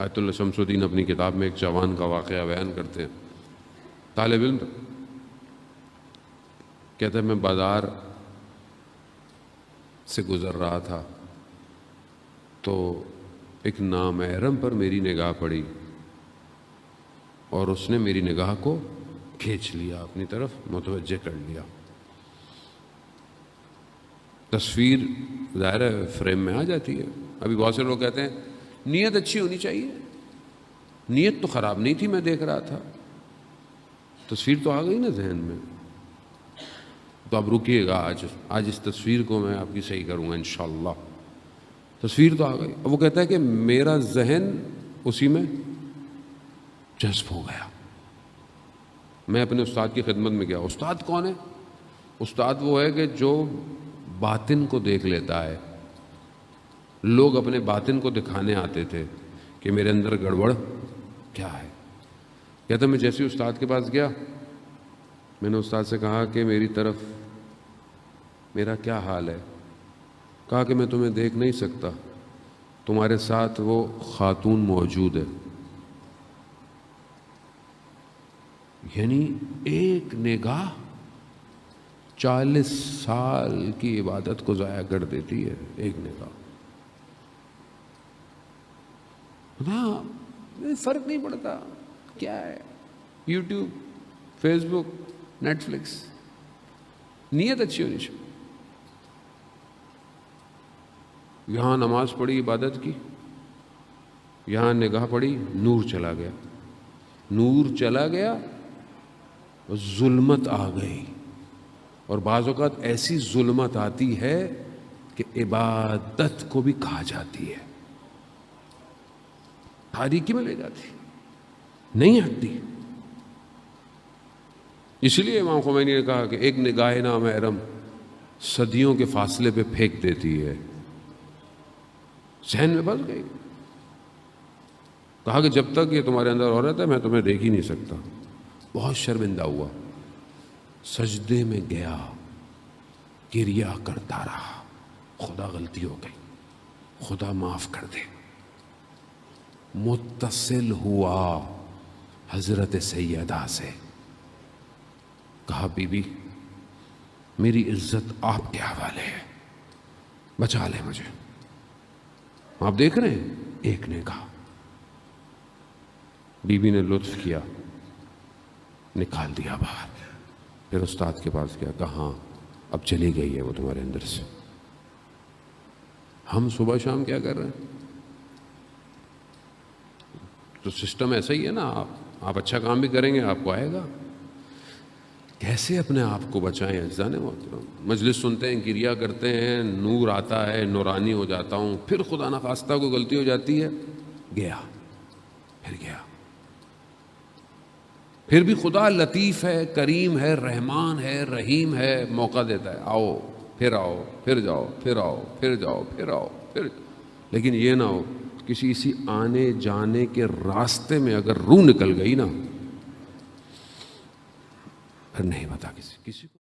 آیت اللہ شمس الدین اپنی کتاب میں ایک جوان کا واقعہ بیان کرتے ہیں. طالب علم کہتا ہے میں بازار سے گزر رہا تھا تو ایک نامحرم پر میری نگاہ پڑی اور اس نے میری نگاہ کو کھینچ لیا، اپنی طرف متوجہ کر لیا. تصویر ظاہر ہے فریم میں آ جاتی ہے. ابھی بہت سے لوگ کہتے ہیں نیت اچھی ہونی چاہیے، نیت تو خراب نہیں تھی، میں دیکھ رہا تھا، تصویر تو آ گئی نا ذہن میں. تو اب رکیے گا، آج اس تصویر کو میں آپ کی صحیح کروں گا انشاءاللہ. تصویر تو آ گئی. اب وہ کہتا ہے کہ میرا ذہن اسی میں جذب ہو گیا. میں اپنے استاد کی خدمت میں گیا. استاد کون ہے؟ استاد وہ ہے کہ جو باطن کو دیکھ لیتا ہے. لوگ اپنے باطن کو دکھانے آتے تھے کہ میرے اندر گڑبڑ کیا ہے. کہتا میں جیسے استاد کے پاس گیا، میں نے استاد سے کہا کہ میری طرف میرا کیا حال ہے. کہا کہ میں تمہیں دیکھ نہیں سکتا، تمہارے ساتھ وہ خاتون موجود ہے. یعنی ایک نگاہ 40 سال کی عبادت کو ضائع کر دیتی ہے. ایک نگاہ. ہاں فرق نہیں پڑتا کیا ہے، یوٹیوب، فیس بک، نیٹ فلکس. نیت اچھی ہونی چاہیے. یہاں نماز پڑھی عبادت کی، یہاں نگاہ پڑی، نور چلا گیا. نور چلا گیا، ظلمت آ گئی. اور بعض اوقات ایسی ظلمت آتی ہے کہ عبادت کو بھی کھا جاتی ہے، تاریکی میں لے جاتی، نہیں ہٹتی. اس لیے امام خمینی نے کہا کہ ایک نگاہ نامحرم صدیوں کے فاصلے پہ پھینک دیتی ہے. ذہن میں بس گئی. کہا کہ جب تک یہ تمہارے اندر ہو رہا تھا میں تمہیں دیکھ ہی نہیں سکتا. بہت شرمندہ ہوا، سجدے میں گیا، گریا کرتا رہا. خدا غلطی ہو گئی، خدا معاف کر دے. متصل ہوا حضرت سیدہ سے، کہا بی بی میری عزت آپ کے حوالے ہے، بچا لے مجھے. آپ دیکھ رہے ہیں ایک نے کہا. بی بی نے لطف کیا، نکال دیا باہر. پھر استاد کے پاس گیا، کہا ہاں اب چلی گئی ہے وہ تمہارے اندر سے. ہم صبح شام کیا کر رہے ہیں؟ تو سسٹم ایسا ہی ہے نا. آپ اچھا کام بھی کریں گے آپ کو آئے گا. کیسے اپنے آپ کو بچائیں عزیزان محترم؟ مجلس سنتے ہیں، گریا کرتے ہیں، نور آتا ہے، نورانی ہو جاتا ہوں. پھر خدا نخواستہ کوئی غلطی ہو جاتی ہے، گیا، پھر گیا. پھر بھی خدا لطیف ہے، کریم ہے، رحمان ہے، رحیم ہے، موقع دیتا ہے. آؤ، پھر جاؤ، پھر آؤ، پھر جاؤ، پھر آؤ، پھر جاؤ. لیکن یہ نہ ہو کسی آنے جانے کے راستے میں اگر روح نکل گئی نا، پھر نہیں بتا کسی کو.